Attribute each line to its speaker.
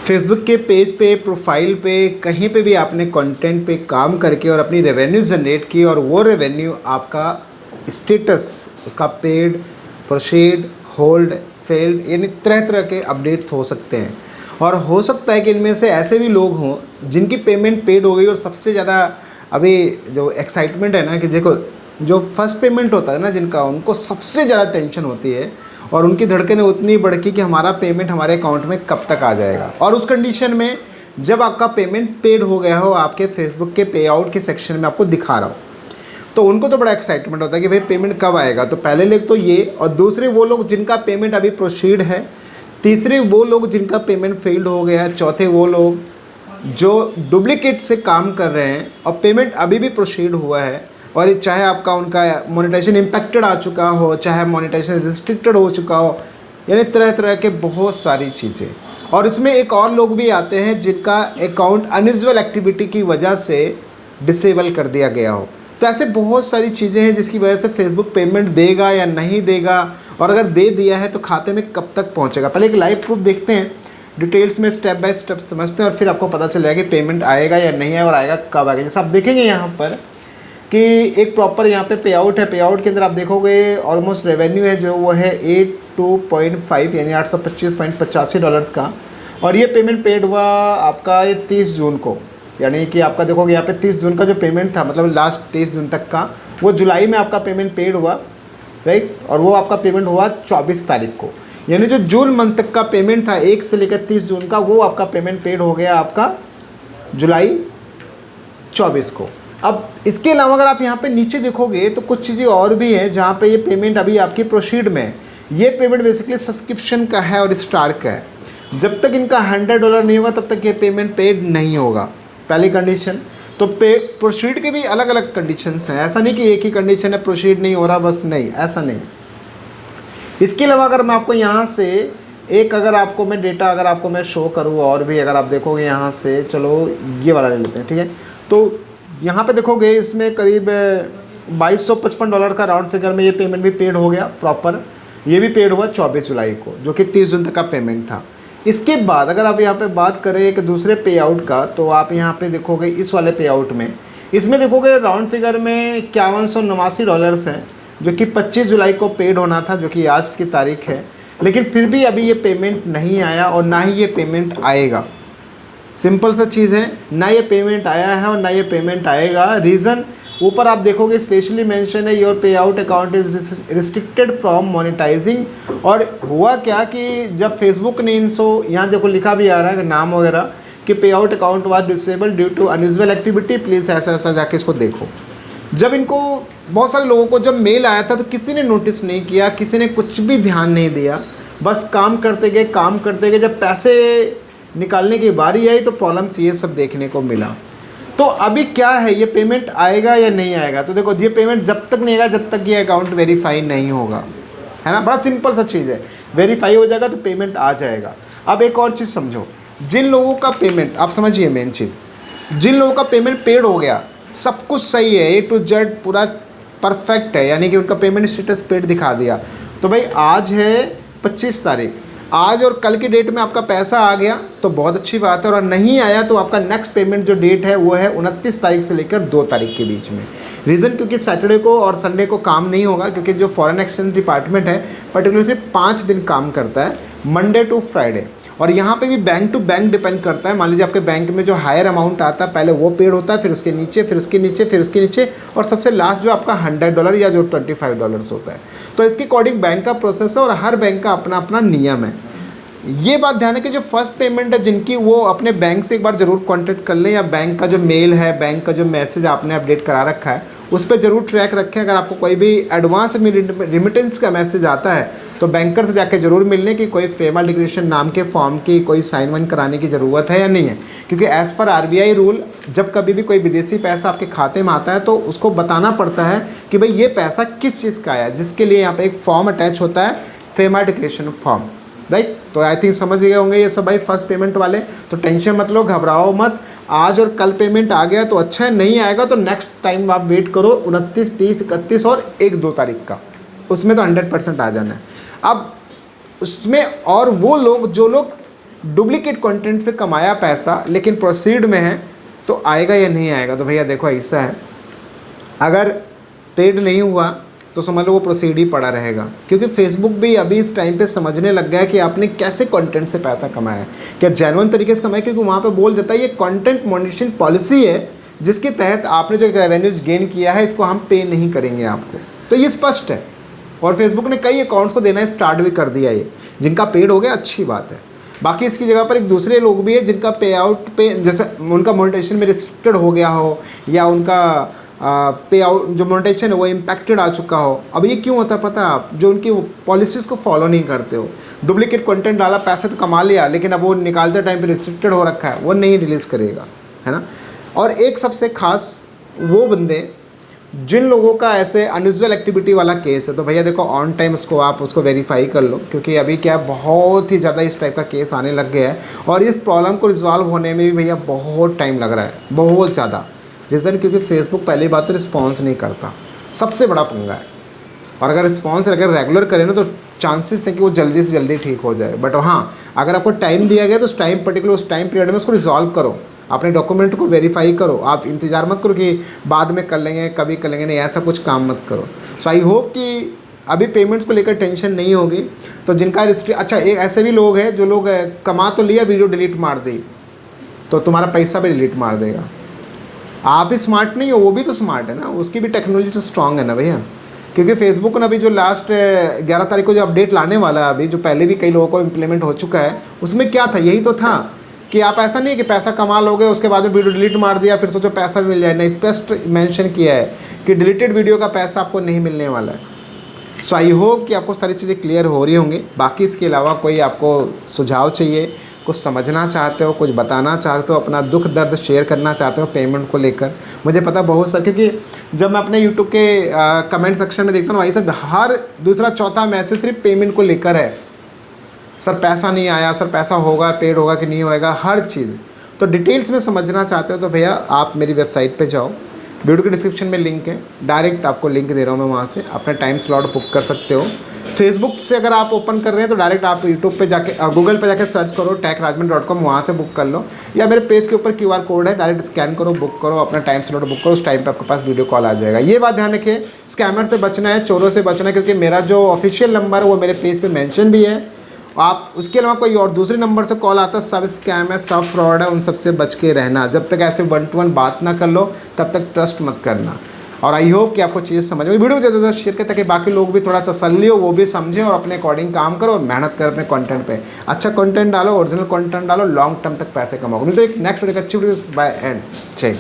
Speaker 1: Facebook के page पे, profile पे, कहीं पे भी आपने कंटेंट पे काम करके और अपनी रेवेन्यू जनरेट की और वो रेवेन्यू आपका स्टेटस उसका पेड, प्रोसीड, होल्ड, फेल्ड यानी तरह तरह के अपडेट हो सकते हैं। और हो सकता है कि इनमें से ऐसे भी लोग हों जिनकी पेमेंट पेड हो गई और सबसे ज़्यादा अभी जो एक्साइटमेंट है ना कि देखो जो फर्स्ट पेमेंट होता है ना जिनका, उनको सबसे ज़्यादा टेंशन होती है और उनकी धड़कनें उतनी बढ़की कि हमारा पेमेंट हमारे अकाउंट में कब तक आ जाएगा। और उस कंडीशन में जब आपका पेमेंट पेड हो गया हो, आपके फेसबुक के पे आउट के सेक्शन में आपको दिखा रहा हो, तो उनको तो बड़ा एक्साइटमेंट होता है कि भाई पेमेंट कब आएगा। तो पहले लोग तो ये, और दूसरे वो लोग जिनका पेमेंट अभी प्रोसीड है, तीसरे वो लोग जिनका पेमेंट फेल्ड हो गया है, चौथे वो लोग जो डुप्लीकेट से काम कर रहे हैं और पेमेंट अभी भी प्रोसीड हुआ है, और चाहे आपका उनका मोनेटाइजेशन इम्पैक्टेड आ चुका हो, चाहे मोनेटाइजेशन रिस्ट्रिक्टेड हो चुका हो, यानी तरह तरह के बहुत सारी चीज़ें। और इसमें एक और लोग भी आते हैं जिनका अकाउंट अनयूजुअल एक्टिविटी की वजह से डिसेबल कर दिया गया हो। तो ऐसे बहुत सारी चीज़ें हैं जिसकी वजह से फेसबुक पेमेंट देगा या नहीं देगा, और अगर दे दिया है तो खाते में कब तक पहुंचेगा। पहले एक लाइव प्रूफ देखते हैं, डिटेल्स में स्टेप बाय स्टेप समझते हैं और फिर आपको पता चल जाएगा कि पेमेंट आएगा या नहीं है और आएगा कब आएगा। जैसे आप देखेंगे यहाँ पर कि एक प्रॉपर यहाँ पे पे आउट है, पे आउट के अंदर आप देखोगे ऑलमोस्ट रेवेन्यू है जो वो है 82.5 यानी $825.85 का, और ये पेमेंट पेड हुआ आपका ये 30 जून को, यानी कि आपका देखोगे यहाँ पे 30 जून का जो पेमेंट था, मतलब लास्ट 30 जून तक का, वो जुलाई में आपका पेमेंट पेड हुआ, राइट। और वो आपका पेमेंट हुआ 24 तारीख को, यानी जो जून मंथ तक का पेमेंट था 1 से लेकर 30 जून का, वो आपका पेमेंट पेड हो गया आपका जुलाई 24 को। अब इसके अलावा अगर आप यहाँ पे नीचे देखोगे तो कुछ चीज़ें और भी हैं जहाँ पे ये पेमेंट अभी आपकी प्रोसीड में है। ये पेमेंट बेसिकली सब्सक्रिप्शन का है और स्टार का है। जब तक इनका $100 नहीं होगा तब तक ये पेमेंट पेड नहीं होगा, पहली कंडीशन। तो प्रोसीड के भी अलग अलग कंडीशंस हैं, ऐसा नहीं कि एक ही कंडीशन है प्रोसीड नहीं हो रहा बस, नहीं, ऐसा नहीं। इसके अलावा अगर मैं आपको यहाँ से एक, अगर आपको मैं डेटा अगर आपको मैं शो करूँ और भी, अगर आप देखोगे यहाँ से, चलो ये वाला ले लेते हैं, ठीक है। तो यहाँ पे देखोगे इसमें करीब $2255 का राउंड फिगर में ये पेमेंट भी पेड हो गया प्रॉपर। ये भी पेड हुआ 24 जुलाई को, जो कि 30 जून तक का पेमेंट था। इसके बाद अगर आप यहाँ पे बात करें एक दूसरे पे आउट का, तो आप यहाँ पे देखोगे इस वाले पे आउट में, इसमें देखोगे राउंड फिगर में $5189 हैं, जो कि 25 जुलाई को पेड होना था, जो कि आज की तारीख है। लेकिन फिर भी अभी ये पेमेंट नहीं आया और ना ही ये पेमेंट आएगा। सिंपल सा चीज़ है, ना ये पेमेंट आया है और ना ये पेमेंट आएगा। रीज़न ऊपर आप देखोगे स्पेशली मेंशन है, योर पे out account is restricted from monetising. और हुआ क्या कि जब फेसबुक ने इनको, यहाँ देखो लिखा भी आ रहा है नाम वगैरह, कि pay out account was disable due to unusual activity, please ऐसा ऐसा जाके इसको देखो। जब इनको बहुत सारे लोगों को जब मेल आया था तो किसी ने नोटिस नहीं किया, किसी ने कुछ भी ध्यान नहीं दिया, बस काम करते गए काम करते गए। जब पैसे निकालने की बारी आई तो प्रॉब्लम्स ये सब देखने को मिला। तो अभी क्या है, ये पेमेंट आएगा या नहीं आएगा? तो देखो ये पेमेंट जब तक नहीं आएगा जब तक ये अकाउंट वेरीफाई नहीं होगा, है ना। बड़ा सिंपल सा चीज़ है, वेरीफाई हो जाएगा तो पेमेंट आ जाएगा। अब एक और चीज़ समझो, जिन लोगों का पेमेंट, आप समझिए मेन चीज़, जिन लोगों का पेमेंट पेड हो गया, सब कुछ सही है, A to Z पूरा परफेक्ट है, यानी कि उनका पेमेंट स्टेटस पेड दिखा दिया, तो भाई आज है 25 तारीख, आज और कल की डेट में आपका पैसा आ गया तो बहुत अच्छी बात है। और नहीं आया तो आपका नेक्स्ट पेमेंट जो डेट है वो है 29 तारीख से लेकर 2 तारीख के बीच में। रीज़न क्योंकि सैटरडे को और संडे को काम नहीं होगा, क्योंकि जो फॉरेन एक्सचेंज डिपार्टमेंट है पर्टिकुलर सिर्फ 5 दिन काम करता है, मंडे टू फ्राइडे। और यहाँ पे भी बैंक टू बैंक डिपेंड करता है। मान लीजिए आपके बैंक में जो हायर अमाउंट आता है पहले वो पेड होता है, फिर उसके नीचे, फिर उसके नीचे, फिर उसके नीचे, और सबसे लास्ट जो आपका $100 या जो $25 होता है। तो इसके अकॉर्डिंग बैंक का प्रोसेस है और हर बैंक का अपना अपना नियम है। ये बात ध्यान है कि जो फर्स्ट पेमेंट है जिनकी, वो अपने बैंक से एक बार ज़रूर कांटेक्ट कर लें, या बैंक का जो मेल है, बैंक का जो मैसेज आपने अपडेट करा रखा है उस पर ज़रूर ट्रैक रखें। अगर आपको कोई भी एडवांस रिमिटेंस का मैसेज आता है तो बैंकर से जाके ज़रूर मिल लें कि कोई फेमा डिक्लेरेशन नाम के फॉर्म की कोई साइन वाइन कराने की ज़रूरत है या नहीं है। क्योंकि एज़ पर RBI रूल जब कभी भी कोई विदेशी पैसा आपके खाते में आता है तो उसको बताना पड़ता है कि भाई ये पैसा किस चीज़ का आया, जिसके लिए यहाँ पर एक फॉर्म अटैच होता है, फेमा डिक्लेरेशन फॉर्म, राइट। तो आई थिंक समझ गए होंगे ये सब भाई फर्स्ट पेमेंट वाले। तो टेंशन मत लो, घबराओ मत, आज और कल पेमेंट आ गया तो अच्छा है, नहीं आएगा तो नेक्स्ट टाइम आप वेट करो 29, 30, 31 और 1-2 तारीख का, उसमें तो 100% आ जाना है। अब उसमें और वो लोग जो लोग डुप्लीकेट कंटेंट से कमाया पैसा लेकिन प्रोसीड में है तो आएगा या नहीं आएगा? तो भैया देखो ऐसा है, अगर पेड नहीं हुआ तो समझ लो वो प्रोसीड ही पड़ा रहेगा, क्योंकि फेसबुक भी अभी इस टाइम पे समझने लग गया है कि आपने कैसे कंटेंट से पैसा कमाया है, क्या जेन्युइन तरीके से कमाया, क्योंकि वहाँ पे बोल देता है ये कंटेंट मोनेटाइजेशन पॉलिसी है जिसके तहत आपने जो रेवेन्यूज गेन किया है इसको हम पे नहीं करेंगे आपको। तो ये स्पष्ट है, और फेसबुक ने कई अकाउंट्स को देना स्टार्ट भी कर दिया, ये जिनका पेड हो गया अच्छी बात है। बाकी इसकी जगह पर एक दूसरे लोग भी है जिनका पे आउट पे जैसे उनका मोनेटाइजेशन में रिस्ट्रिक्टेड हो गया हो या उनका पे आउट जो मोनेटाइजेशन है वो इम्पैक्टेड आ चुका हो। अब ये क्यों होता है पता है आप? जो उनकी पॉलिसीज़ को फॉलो नहीं करते हो, डुप्लीकेट कंटेंट डाला, पैसे तो कमा लिया लेकिन अब वो निकालते टाइम पे रिस्ट्रिक्टेड हो रखा है, वो नहीं रिलीज़ करेगा, है ना। और एक सबसे खास वो बंदे जिन लोगों का ऐसे अनयूजुअल एक्टिविटी वाला केस है, तो भैया देखो ऑन टाइम उसको आप उसको वेरीफाई कर लो, क्योंकि अभी क्या बहुत ही ज़्यादा इस टाइप का केस आने लग गया है और इस प्रॉब्लम को रिजॉल्व होने में भी भैया बहुत टाइम लग रहा है, बहुत ज़्यादा। रीज़न क्योंकि फेसबुक पहली बात तो रिस्पॉन्स नहीं करता, सबसे बड़ा पंगा है। और अगर रिस्पॉन्स अगर रेगुलर करें ना तो चांसेस है कि वो जल्दी से जल्दी ठीक हो जाए। बट हाँ, अगर आपको टाइम दिया गया तो उस टाइम पर्टिकुलर उस टाइम पीरियड में उसको रिजॉल्व करो, अपने डॉक्यूमेंट को वेरीफाई करो। आप इंतज़ार मत करो कि बाद में कर लेंगे, कभी कर लेंगे, नहीं ऐसा कुछ काम मत करो। सो आई होप कि अभी पेमेंट्स को लेकर टेंशन नहीं होगी। तो जिनका अच्छा, एक ऐसे भी लोग हैं जो लोग कमा तो लिया, वीडियो डिलीट मार दी तो तुम्हारा पैसा भी डिलीट मार देगा। आप ही स्मार्ट नहीं हो, वो भी तो स्मार्ट है ना, उसकी भी टेक्नोलॉजी तो स्ट्रांग है ना भैया। क्योंकि फेसबुक ने अभी जो लास्ट 11 तारीख को जो अपडेट लाने वाला है, अभी जो पहले भी कई लोगों को इम्प्लीमेंट हो चुका है, उसमें क्या था, यही तो था कि आप ऐसा नहीं है कि पैसा कमा लोगे उसके बाद में वीडियो डिलीट मार दिया फिर सोचो पैसा भी मिल जाए। नहीं, स्पष्ट मेंशन किया है कि डिलीटेड वीडियो का पैसा आपको नहीं मिलने वाला है। सो आई होप कि आपको सारी चीज़ें क्लियर हो रही होंगी। बाकी इसके अलावा कोई आपको सुझाव चाहिए, कुछ समझना चाहते हो, कुछ बताना चाहते हो, अपना दुख दर्द शेयर करना चाहते हो पेमेंट को लेकर, मुझे पता बहुत सारे, क्योंकि जब मैं अपने यूट्यूब के कमेंट सेक्शन में देखता हूँ भाई साहब हर दूसरा चौथा मैसेज सिर्फ पेमेंट को लेकर है। सर पैसा नहीं आया, सर पैसा होगा, पेड होगा कि नहीं होएगा, हर चीज़। तो डिटेल्स में समझना चाहते हो तो भैया आप मेरी वेबसाइट पे जाओ, वीडियो के डिस्क्रिप्शन में लिंक है, डायरेक्ट आपको लिंक दे रहा हूँ मैं, वहाँ से अपना टाइम स्लॉट बुक कर सकते हो। फेसबुक से अगर आप ओपन कर रहे हैं तो डायरेक्ट आप यूट्यूब पे जाके गूगल पे जाके सर्च करो techrajman.com, वहाँ से बुक कर लो, या मेरे पेज के ऊपर QR कोड है, डायरेक्ट स्कैन करो, बुक करो, अपना टाइम स्लॉट बुक करो, उस टाइम पे आपके पास वीडियो कॉल आ जाएगा। ये बात ध्यान रखिए, स्कैमर से बचना है, चोरों से बचना है, क्योंकि मेरा जो ऑफिशियल नंबर है वो मेरे पेज पर मैंशन भी है। आप उसके अलावा कोई और दूसरे नंबर से कॉल आता है, सब स्कैम है, सब फ्रॉड है, उन सबसे बच के रहना। जब तक ऐसे 1 to 1 बात ना कर लो तब तक ट्रस्ट मत करना। और आई होप कि आपको चीज़ समझ में, वीडियो को ज़्यादा से ज़्यादा शेयर करें ताकि बाकी लोग भी थोड़ा तसल्ली हो, वो भी समझें और अपने अकॉर्डिंग काम करो और मेहनत करें अपने कंटेंट पे। अच्छा कंटेंट डालो, ओरिजिनल कंटेंट डालो, लॉन्ग टर्म तक पैसे कमाओ। मिलते हैं एक नेक्स्ट वीडियो, अच्छी वीडियो, बाय एंड जय।